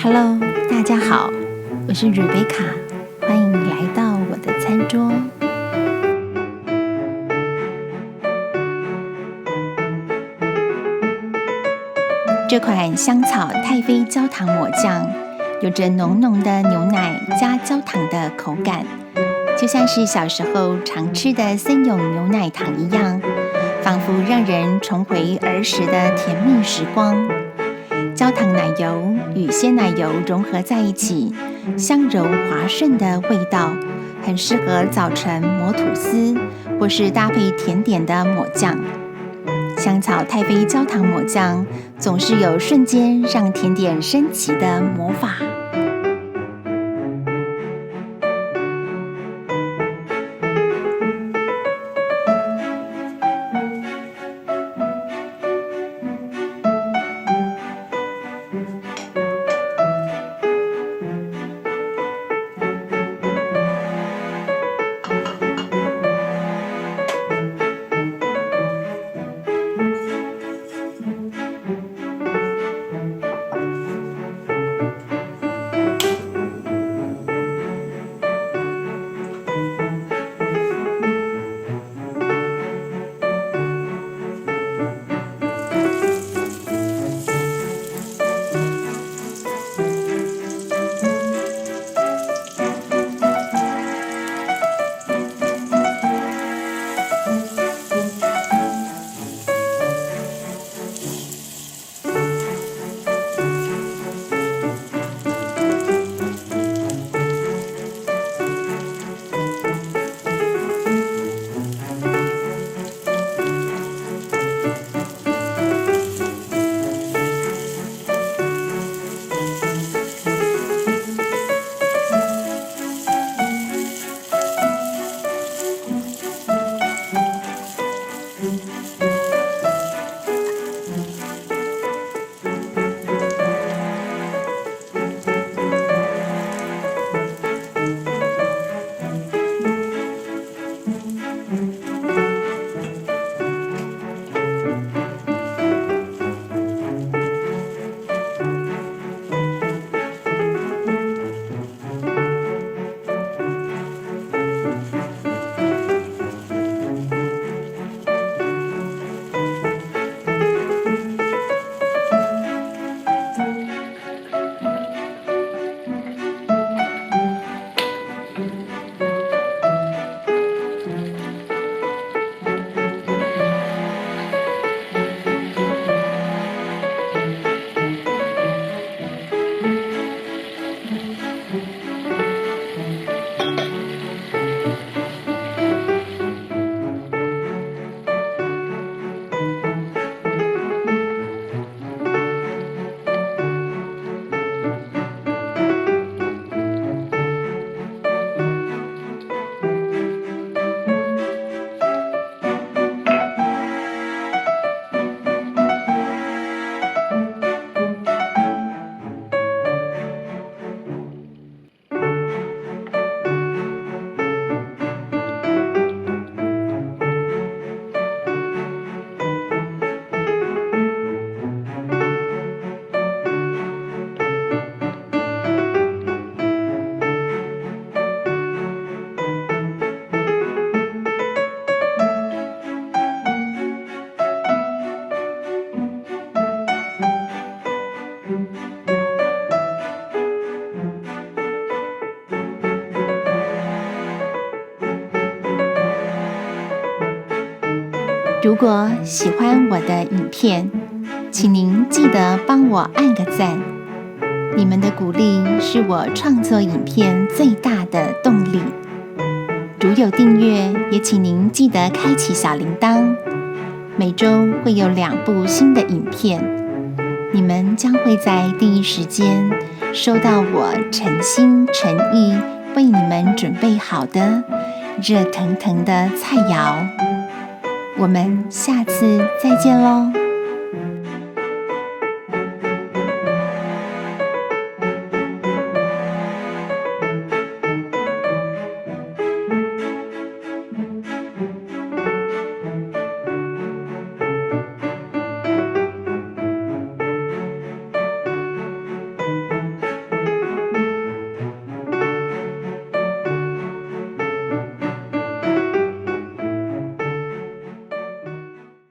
Hello， 大家好，我是 Rebecca， 欢迎来到我的餐桌。这款香草太妃焦糖抹酱有着浓浓的牛奶加焦糖的口感，就像是小时候常吃的森永牛奶糖一样，仿佛让人重回儿时的甜蜜时光。焦糖奶油与鲜奶油融合在一起，香柔滑顺的味道，很适合早晨抹吐司或是搭配甜点的抹酱。香草太妃焦糖抹酱总是有瞬间让甜点升级的魔法。如果喜欢我的影片，请您记得帮我按个赞。你们的鼓励是我创作影片最大的动力。如有订阅，也请您记得开启小铃铛。每周会有2部新的影片，你们将会在第一时间收到我诚心诚意为你们准备好的热腾腾的菜肴。我们下次再见喽。